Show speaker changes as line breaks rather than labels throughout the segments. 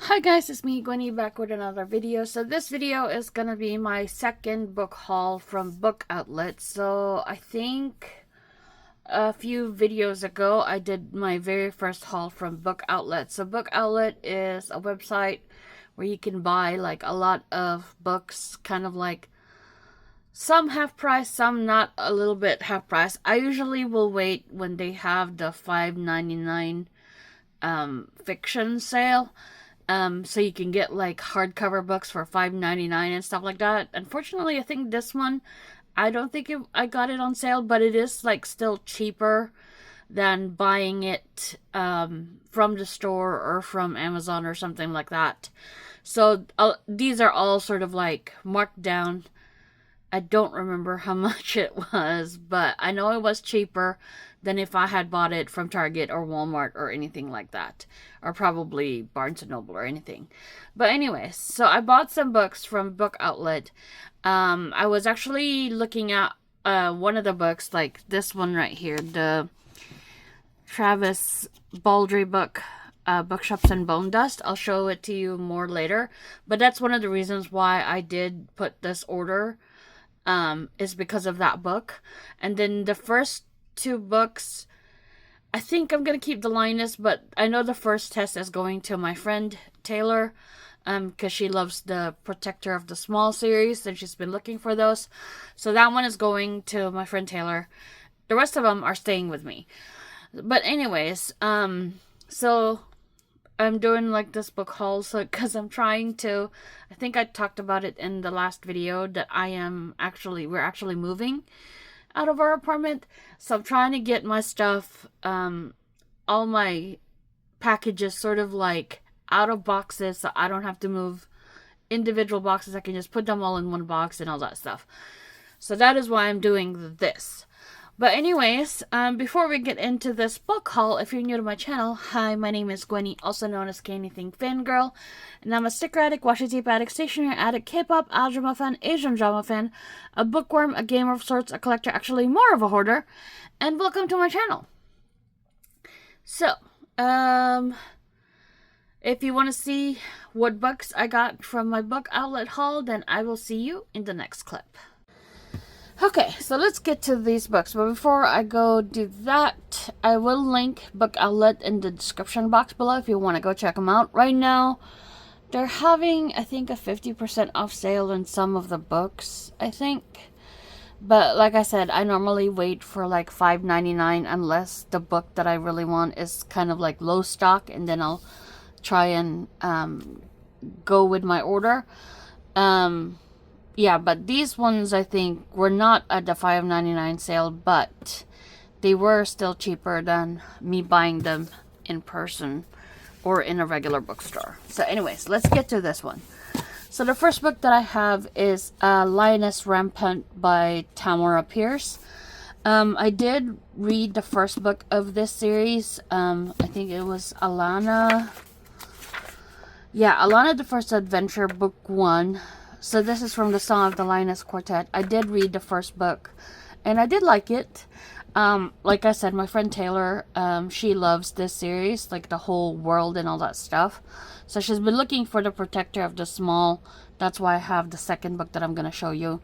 Hi guys, it's me, Gwenny, back with another video. So this video is gonna be my second book haul from Book Outlet. So I think a few videos ago I did my very first haul from Book Outlet. So Book Outlet is a website where you can buy like a lot of books, kind of like some half price, some not a little bit half price. I usually will wait when they have the $5.99 fiction sale. So you can get like hardcover books for $5.99 and stuff like that. Unfortunately, I think this one, I don't think I got it on sale, but it is like still cheaper than buying it from the store or from Amazon or something like that. So these are all sort of like marked down. I don't remember how much it was, but I know it was cheaper than if I had bought it from Target or Walmart or anything like that. Or probably Barnes & Noble or anything. But anyways, so I bought some books from Book Outlet. I was actually looking at one of the books, like this one right here, the Travis Baldry book, Bookshops and Bone Dust. I'll show it to you more later. But that's one of the reasons why I did put this order, is because of that book. And then the first two books, I think I'm gonna keep the Linus, but I know the first test is going to my friend Taylor, because she loves the Protector of the Small series and she's been looking for those. So that one is going to my friend Taylor. The rest of them are staying with me. But anyways, so I'm doing like this book haul, so because I'm trying to, I think I talked about it in the last video that we're actually moving out of our apartment. So I'm trying to get my stuff, all my packages sort of like out of boxes, so I don't have to move individual boxes. I can just put them all in one box and all that stuff. So that is why I'm doing this. But anyways, before we get into this book haul, if you're new to my channel, hi, my name is Gwenny, also known as Anything Fangirl, and I'm a sticker addict, washi tape addict, stationery addict, K-pop, drama fan, Asian drama fan, a bookworm, a gamer of sorts, a collector, actually more of a hoarder, and welcome to my channel. So, if you want to see what books I got from my Book Outlet haul, then I will see you in the next clip. Okay, so let's get to these books. But before I go do that, I will link Book Outlet in the description box below if you want to go check them out. Right now, they're having, I think, a 50% off sale on some of the books, I think. But like I said, I normally wait for like $5.99 unless the book that I really want is kind of like low stock, and then I'll try and go with my order. Yeah, but these ones I think were not at the $5.99 sale, but they were still cheaper than me buying them in person or in a regular bookstore. So anyways, let's get to this one. So the first book that I have is Lioness Rampant by Tamora Pierce. I did read the first book of this series. I think it was Alana. Yeah, Alana the First Adventure, book 1. So this is from the Song of the Lioness Quartet. I did read the first book, and I did like it. Like I said, my friend Taylor, she loves this series, like the whole world and all that stuff. So she's been looking for the Protector of the Small. That's why I have the second book that I'm going to show you.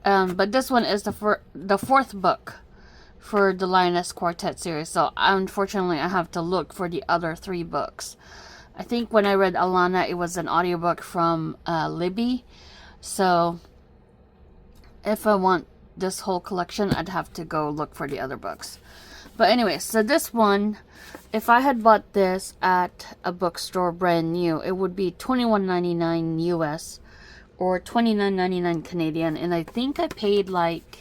But this one is the fourth book for the Lioness Quartet series. So unfortunately, I have to look for the other 3 books. I think when I read Alana, it was an audiobook from Libby. So if I want this whole collection, I'd have to go look for the other books. But anyway, so this one, if I had bought this at a bookstore brand new, it would be $21.99 US or $29.99 Canadian. And I think I paid like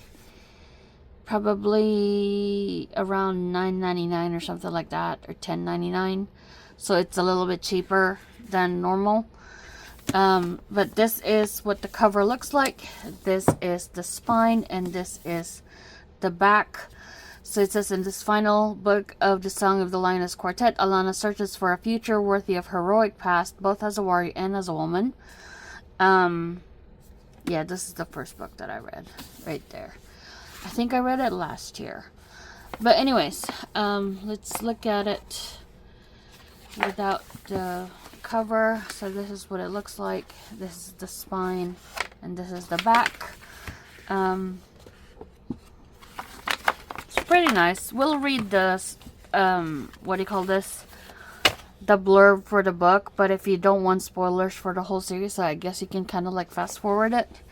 probably around $9.99 or something like that, or $10.99. So it's a little bit cheaper than normal. But this is what the cover looks like. This is the spine, and this is the back. So it says, in this final book of the Song of the Lioness Quartet, Alana searches for a future worthy of heroic past, both as a warrior and as a woman. Yeah, this is the first book that I read right there. I think I read it last year. But anyways, let's look at it without the cover. So this is what it looks like. This is the spine, and this is the back. It's pretty nice. We'll read this, what do you call this? The blurb for the book, but if you don't want spoilers for the whole series, I guess you can kind of like fast forward it.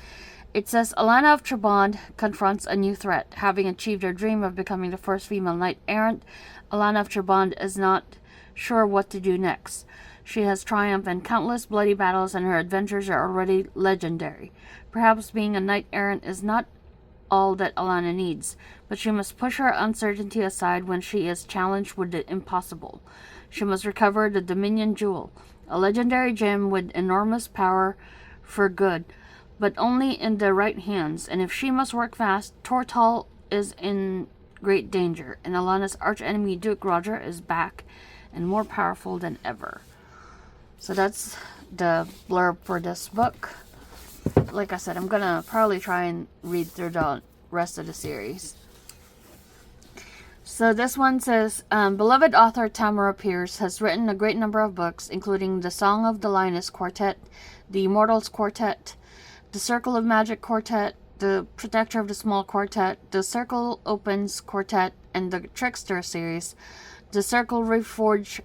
It says, Alana of Trabond confronts a new threat. Having achieved her dream of becoming the first female knight-errant, Alana of Trabond is not sure what to do next. She has triumphed in countless bloody battles, and her adventures are already legendary. Perhaps being a knight-errant is not all that Alana needs, but she must push her uncertainty aside when she is challenged with the impossible. She must recover the Dominion Jewel, a legendary gem with enormous power for good, but only in the right hands, and if she must work fast, Tortal is in great danger, and Alana's archenemy Duke Roger is back and more powerful than ever. So that's the blurb for this book. Like I said, I'm gonna probably try and read through the rest of the series. So this one says, beloved author Tamara Pierce has written a great number of books, including The Song of the Lioness Quartet, The Immortals Quartet, The Circle of Magic Quartet, The Protector of the Small Quartet, The Circle Opens Quartet, and the Trickster series, the Circle Reforged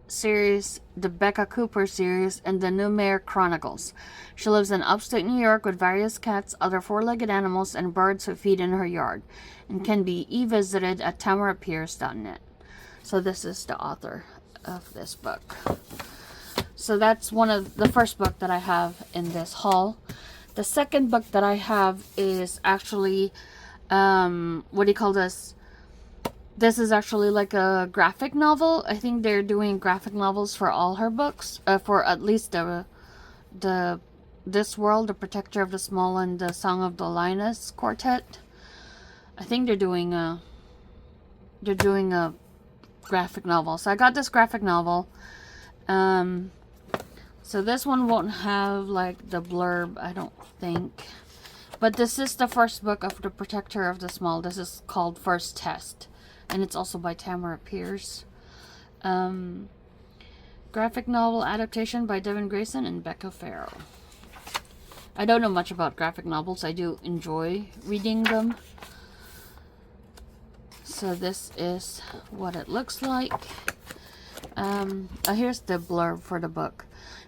series, the Becca Cooper series, and the Newmare Chronicles. She lives in upstate New York with various cats, other four-legged animals, and birds who feed in her yard, and can be e-visited at tamarapierce.net. So this is the author of this book. So that's one of the first book that I have in this haul. The second book that I have is actually, what do you call this? This is actually like a graphic novel. I think they're doing graphic novels for all her books, for at least This World, The Protector of the Small, and The Song of the Lioness Quartet. I think they're doing a graphic novel. So I got this graphic novel. So this one won't have like the blurb, I don't think. But this is the first book of The Protector of the Small. This is called First Test. And it's also by Tamara Pierce. Graphic novel adaptation by Devin Grayson and Becca Farrell. I don't know much about graphic novels. I do enjoy reading them. So this is what it looks like. Here's the blurb for the book.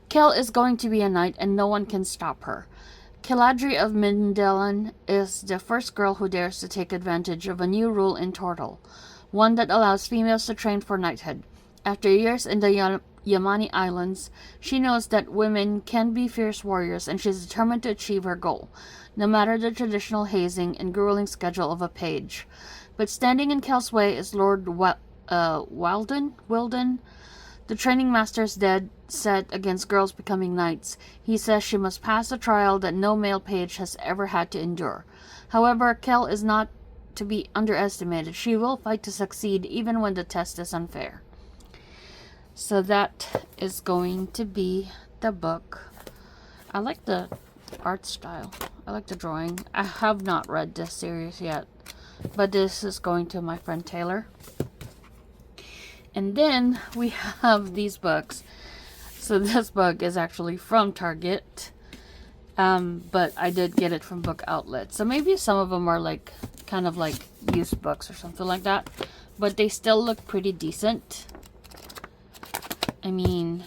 Kel is going to be a knight, and no one can stop her. Kiladri of Mindelin is the first girl who dares to take advantage of a new rule in Tortal, one that allows females to train for knighthood. After years in the Yamani Islands, she knows that women can be fierce warriors, and she's determined to achieve her goal, no matter the traditional hazing and grueling schedule of a page. But standing in Kel's way is Lord Wilden. The training master's dead set against girls becoming knights. He says she must pass a trial that no male page has ever had to endure. However, Kel is not to be underestimated. She will fight to succeed even when the test is unfair. So that is going to be the book. I like the art style. I like the drawing. I have not read this series yet, but this is going to my friend Taylor. And then we have these books. So this book is actually from Target, but I did get it from Book Outlet. So maybe some of them are like kind of like used books or something like that, but they still look pretty decent. I mean,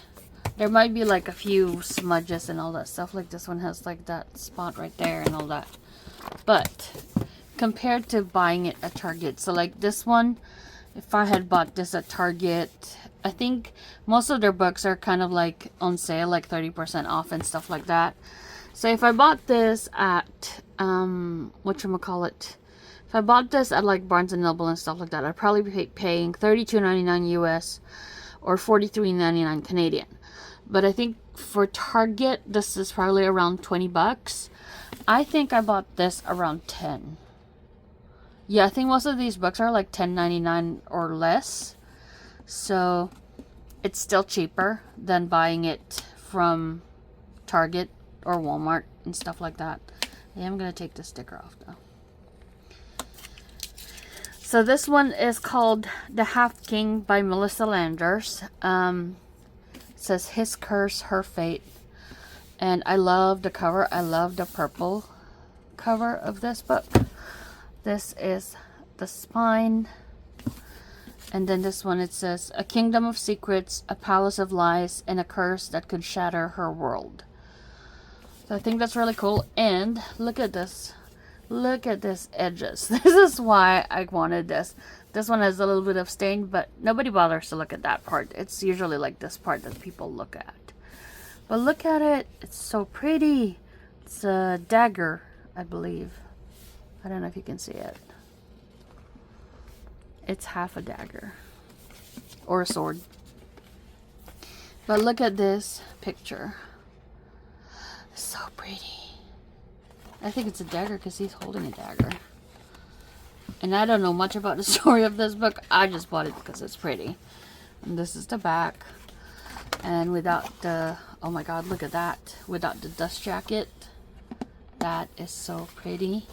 there might be like a few smudges and all that stuff. Like this one has like that spot right there and all that. But compared to buying it at Target, so like this one, if I had bought this at Target, I think most of their books are kind of like on sale, like 30% off and stuff like that. So if I bought this at, whatchamacallit, if I bought this at like Barnes & Noble and stuff like that, I'd probably be paying $32.99 US or $43.99 Canadian. But I think for Target, this is probably around 20 bucks. I think I bought this around 10. Yeah, I think most of these books are like $10.99 or less. So it's still cheaper than buying it from Target or Walmart and stuff like that. Yeah, I'm going to take the sticker off though. So this one is called The Half King by Melissa Landers. It says His Curse, Her Fate. And I love the cover. I love the purple cover of this book. This is the spine. And then this one, it says, a kingdom of secrets, a palace of lies, and a curse that could shatter her world. So I think that's really cool. And look at this. Look at this edges. This is why I wanted this. This one has a little bit of stain, but nobody bothers to look at that part. It's usually like this part that people look at. But look at it. It's so pretty. It's a dagger, I believe. I don't know if you can see it. It's half a dagger. Or a sword. But look at this picture. It's so pretty. I think it's a dagger because he's holding a dagger. And I don't know much about the story of this book. I just bought it because it's pretty. And this is the back. And without the... Oh my god, look at that. Without the dust jacket. That is so pretty.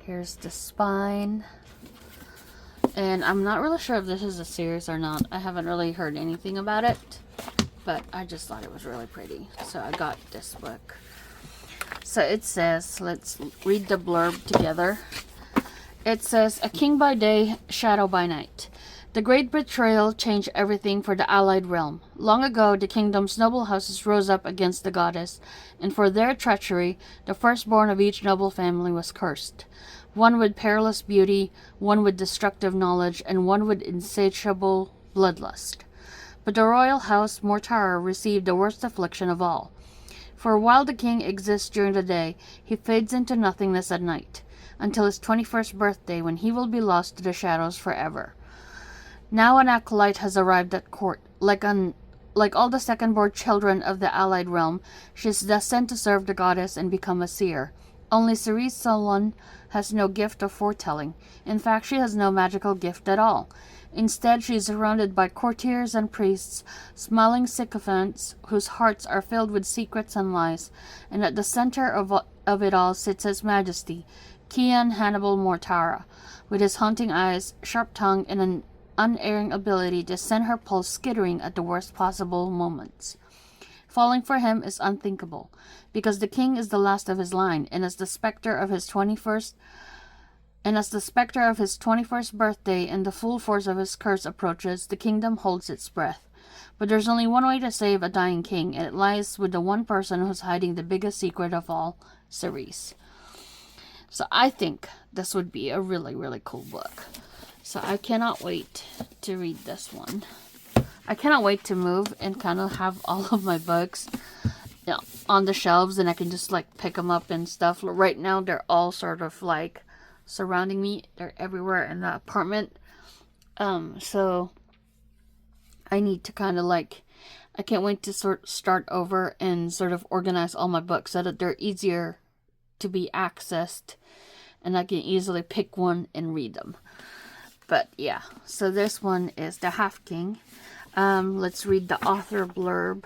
Here's the spine. And I'm not really sure if this is a series or not. I haven't really heard anything about it. But I just thought it was really pretty. So I got this book. So it says, let's read the blurb together. It says, a king by day, shadow by night. The great betrayal changed everything for the allied realm. Long ago, the kingdom's noble houses rose up against the goddess, and for their treachery, the firstborn of each noble family was cursed. One with perilous beauty, one with destructive knowledge, and one with insatiable bloodlust. But the royal house, Mortara, received the worst affliction of all. For while the king exists during the day, he fades into nothingness at night, until his 21st birthday, when he will be lost to the shadows forever. Now an acolyte has arrived at court. Like all the second-born children of the allied realm, she is destined to serve the goddess and become a seer. Only Cerise Solon has no gift of foretelling. In fact, she has no magical gift at all. Instead, she is surrounded by courtiers and priests, smiling sycophants whose hearts are filled with secrets and lies, and at the center of it all sits His Majesty, Kian Hannibal Mortara, with his haunting eyes, sharp tongue, and an unerring ability to send her pulse skittering at the worst possible moments. Falling for him is unthinkable, because the king is the last of his line, and as the specter of his 21st birthday and the full force of his curse approaches, the kingdom holds its breath. But there's only one way to save a dying king, and it lies with the one person who's hiding the biggest secret of all, Cerise. So I think this would be a really, really cool book. So I cannot wait to read this one. I cannot wait to move and kind of have all of my books, you know, on the shelves, and I can just like pick them up and stuff. Right now they're all sort of like surrounding me. They're everywhere in the apartment. So I need to kind of like, I can't wait to start over and sort of organize all my books so that they're easier to be accessed and I can easily pick one and read them. But yeah, so this one is The Half King. Let's read the author blurb.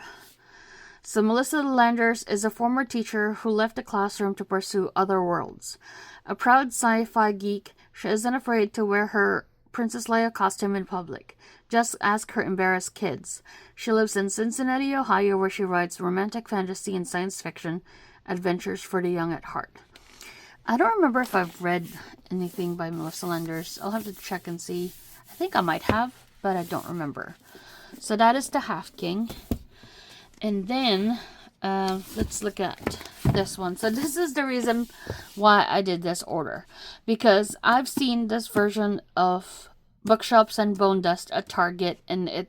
So Melissa Landers is a former teacher who left the classroom to pursue other worlds. A proud sci-fi geek, she isn't afraid to wear her Princess Leia costume in public. Just ask her embarrassed kids. She lives in Cincinnati, Ohio, where she writes romantic fantasy and science fiction adventures for the young at heart. I don't remember if I've read anything by Melissa Landers. I'll have to check and see. I think I might have, but I don't remember. So that is The Half King. And then, let's look at this one. So this is the reason why I did this order. Because I've seen this version of Bookshops and Bone Dust at Target. And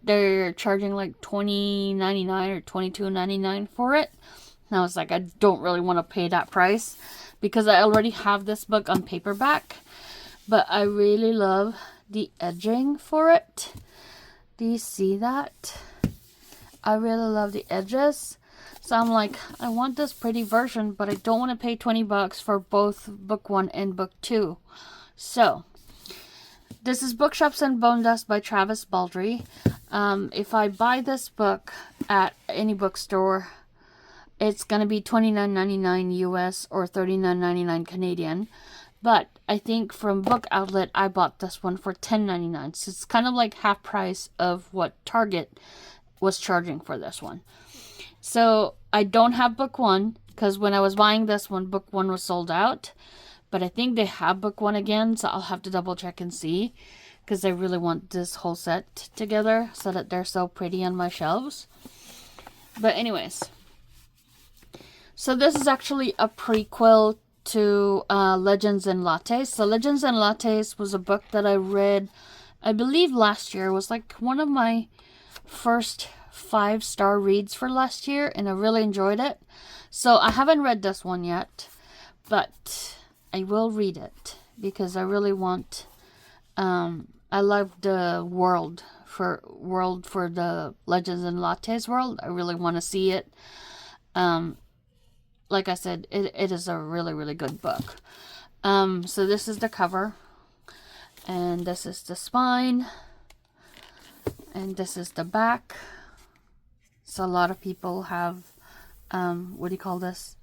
they're charging like $20.99 or $22.99 for it. And I was like, I don't really want to pay that price. Because I already have this book on paperback. But I really love the edging for it. Do you see that? I really love the edges. So I'm like, I want this pretty version, but I don't want to pay 20 bucks for both book 1 and book 2. So, this is Bookshops and Bone Dust by Travis Baldry. If I buy this book at any bookstore, it's going to be $29.99 US or $39.99 Canadian. But I think from Book Outlet, I bought this one for $10.99. So it's kind of like half price of what Target was charging for this one. So I don't have book 1 because when I was buying this one, book 1 was sold out. But I think they have book 1 again, so I'll have to double check and see, because I really want this whole set together so that they're so pretty on my shelves. But anyways, so this is actually a prequel to Legends and Lattes. So Legends and Lattes was a book that I read, I believe last year. It was like one of my first 5-star reads for last year, and I really enjoyed it. So I haven't read this one yet, but I will read it because I really want, I love the world for the Legends and Lattes world. I really want to see it. Like I said, it is a really, really good book. So this is the cover, and this is the spine, and this is the back. So a lot of people have, what do you call this?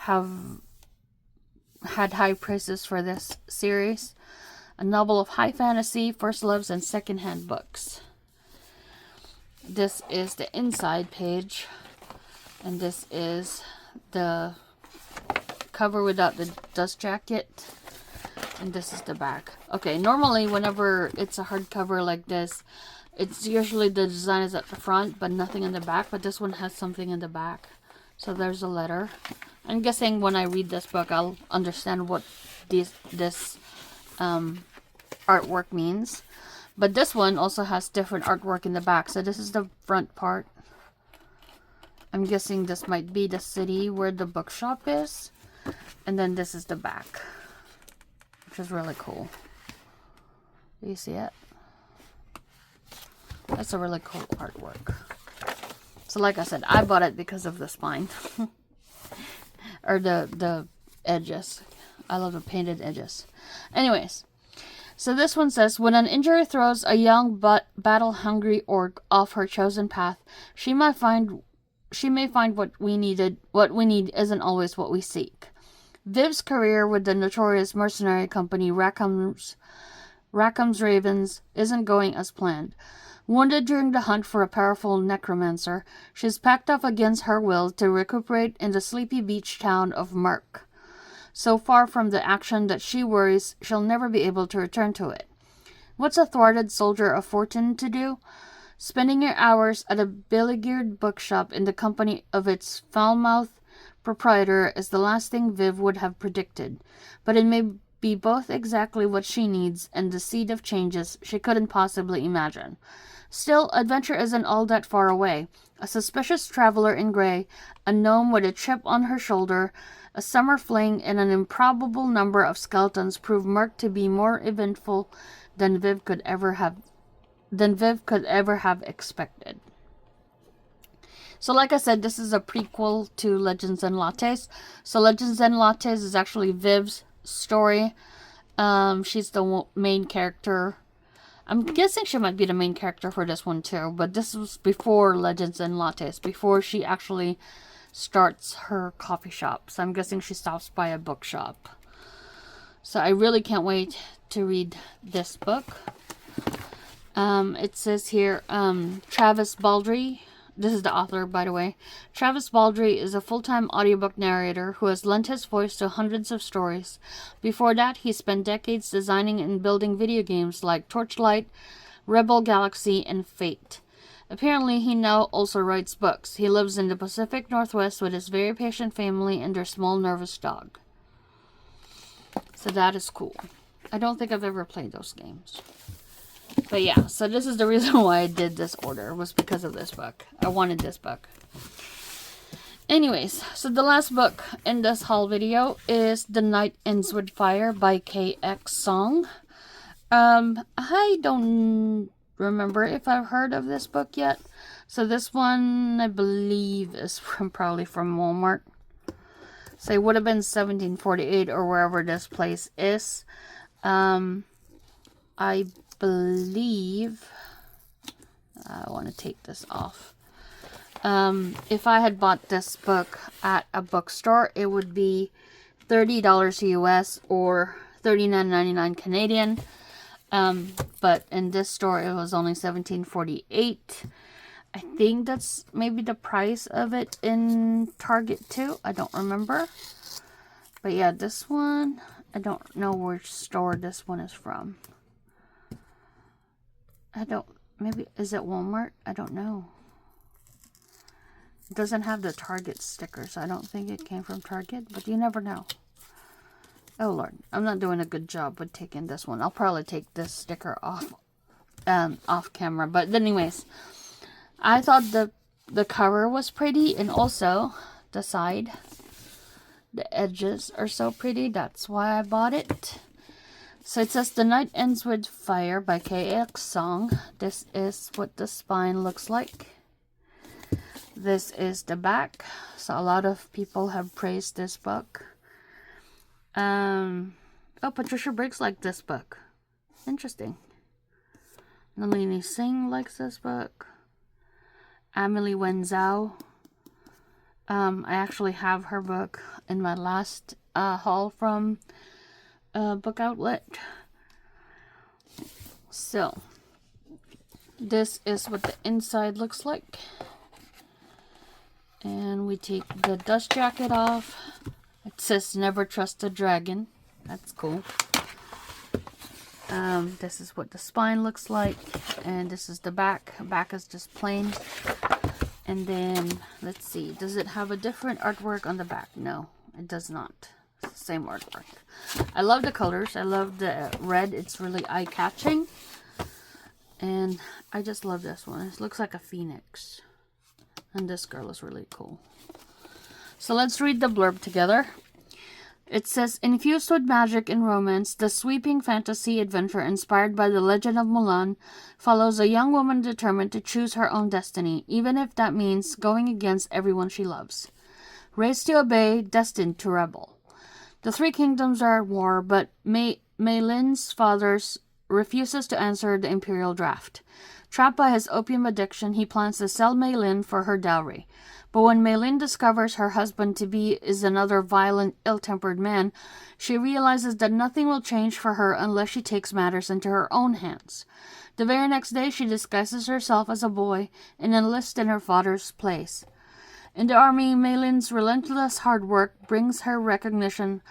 Have had high praises for this series. A novel of high fantasy, first loves, and secondhand books. This is the inside page, and this is the cover without the dust jacket, and this is the back. Okay, normally whenever it's a hardcover like this, it's usually the design is at the front but nothing in the back, but this one has something in the back. So there's a letter. I'm guessing when I read this book I'll understand what this artwork means. But this one also has different artwork in the back. So this is the front part. I'm guessing this might be the city where the bookshop is. And then this is the back, which is really cool. Do you see it? That's a really cool artwork. So like I said, I bought it because of the spine. Or the edges. I love the painted edges. Anyways, so this one says, when an injury throws a young but battle-hungry orc off her chosen path, she may find what we need isn't always what we seek. Viv's career with the notorious mercenary company Rackham's Ravens isn't going as planned. Wounded during the hunt for a powerful necromancer, she's packed off against her will to recuperate in the sleepy beach town of Merk. So far from the action that she worries she'll never be able to return to it. What's a thwarted soldier of fortune to do? Spending her hours at a beleaguered bookshop in the company of its foul-mouthed proprietor is the last thing Viv would have predicted, but it may be both exactly what she needs and the seed of changes she couldn't possibly imagine. Still, adventure isn't all that far away. A suspicious traveler in gray, a gnome with a chip on her shoulder, a summer fling, and an improbable number of skeletons prove Merk to be more eventful than Viv could ever have expected. So like I said, this is a prequel to Legends and Lattes. So Legends and Lattes is actually Viv's story. She's the main character. I'm guessing she might be the main character for this one too, but this was before Legends and Lattes, before she actually starts her coffee shop. So I'm guessing she stops by a bookshop. So I really can't wait to read this book. It says here, Travis Baldry. This is the author, by the way. Travis Baldry is a full-time audiobook narrator who has lent his voice to hundreds of stories. Before that, he spent decades designing and building video games like Torchlight, Rebel Galaxy, and Fate. Apparently, he now also writes books. He lives in the Pacific Northwest with his very patient family and their small nervous dog. So that is cool. I don't think I've ever played those games. But yeah, so this is the reason why I did this order, was because of this book. I wanted this book. Anyways, so the last book in this haul video is The Night Ends With Fire by KX Song. I don't remember if I've heard of this book yet. So this one, I believe, is probably from Walmart. So it would have been 1748 or wherever this place is. I believe, I want to take this off. If I had bought this book at a bookstore, it would be $30 US or $39.99 Canadian. But in this store, it was only $17.48. I think that's maybe the price of it in Target too. I don't remember. But yeah, this one, I don't know which store this one is from. Maybe, is it Walmart? I don't know. It doesn't have the Target sticker, so I don't think it came from Target, but you never know. Oh Lord, I'm not doing a good job with taking this one. I'll probably take this sticker off camera. But anyways, I thought the cover was pretty, and also the side. The edges are so pretty. That's why I bought it. So it says The Night Ends With Fire by KX Song. This is what the spine looks like. This is the back. So a lot of people have praised this book. Oh, Patricia Briggs liked this book. Interesting. Nalini Singh likes this book. Amelie Wenzhou. I actually have her book in my last haul from Book Outlet. So, this is what the inside looks like. And we take the dust jacket off. It says Never Trust a Dragon. That's cool. This is what the spine looks like. And this is the back. Back is just plain. And then, let's see, does it have a different artwork on the back? No, it does not. It's the same artwork. I love the colors. I love the red. It's really eye-catching. And I just love this one. It looks like a phoenix. And this girl is really cool. So let's read the blurb together. It says, infused with magic and romance, the sweeping fantasy adventure inspired by the legend of Mulan follows a young woman determined to choose her own destiny, even if that means going against everyone she loves. Raised to obey, destined to rebel. The three kingdoms are at war, but Mei Lin's father refuses to answer the imperial draft. Trapped by his opium addiction, he plans to sell Mei Lin for her dowry. But when Mei Lin discovers her husband-to-be is another violent, ill-tempered man, she realizes that nothing will change for her unless she takes matters into her own hands. The very next day, she disguises herself as a boy and enlists in her father's place. In the army, Mei Lin's relentless hard work brings her recognition,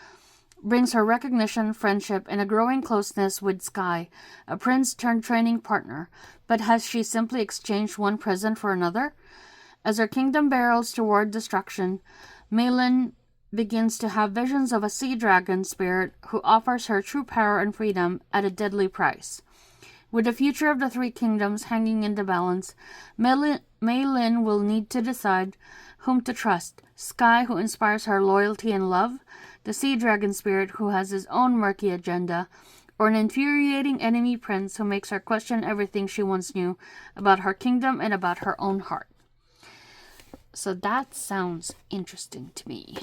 friendship, and a growing closeness with Sky, a prince turned training partner. But has she simply exchanged one present for another? As her kingdom barrels toward destruction, Mei Lin begins to have visions of a sea dragon spirit who offers her true power and freedom at a deadly price. With the future of the three kingdoms hanging in the balance, Mei Lin will need to decide whom to trust: Sky, who inspires her loyalty and love, the sea dragon spirit who has his own murky agenda, or an infuriating enemy prince who makes her question everything she once knew about her kingdom and about her own heart. So that sounds interesting to me.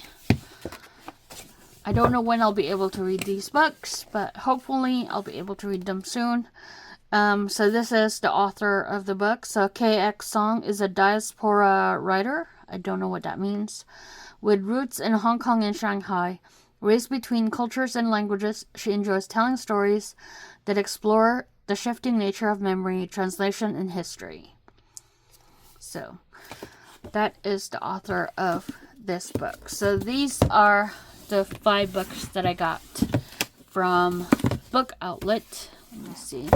I don't know when I'll be able to read these books, but hopefully I'll be able to read them soon. So this is the author of the book. So KX Song is a diaspora writer. I don't know what that means. With roots in Hong Kong and Shanghai, raised between cultures and languages, she enjoys telling stories that explore the shifting nature of memory, translation, and history. So that is the author of this book. So these are the 5 books that I got from Book Outlet. Let me see.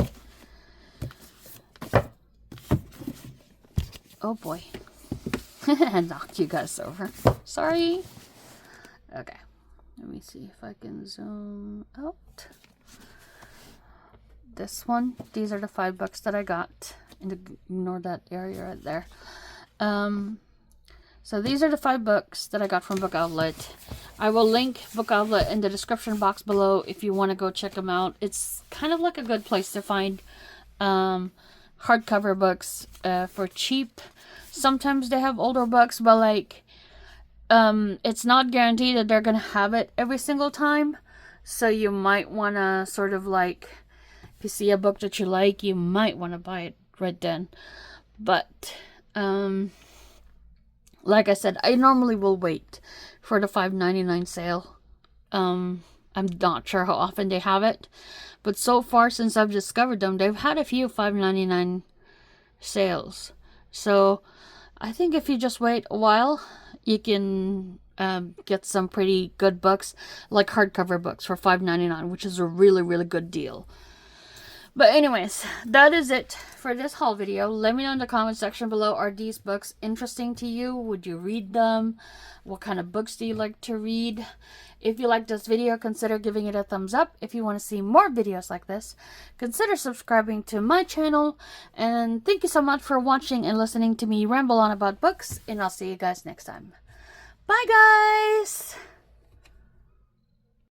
Oh boy. I knocked you guys over. Sorry. Okay. Let me see if I can zoom out. This one. These are the 5 books that I got. And ignore that area right there. So these are the 5 books that I got from Book Outlet. I will link Book Outlet in the description box below if you want to go check them out. It's kind of like a good place to find hardcover books for cheap. Sometimes they have older books, but like it's not guaranteed that they're gonna have it every single time. So you might want to sort of like, if you see a book that you like, you might want to buy it right then. But like I said, I normally will wait for the $5.99 sale. I'm not sure how often they have it, but so far since I've discovered them, they've had a few $5.99 sales. So I think if you just wait a while, you can get some pretty good books, like hardcover books for $5.99, which is a really, really good deal. But anyways, that is it for this haul video. Let me know in the comment section below, are these books interesting to you? Would you read them? What kind of books do you like to read? If you like this video, consider giving it a thumbs up. If you want to see more videos like this, consider subscribing to my channel. And thank you so much for watching and listening to me ramble on about books. And I'll see you guys next time. Bye, guys!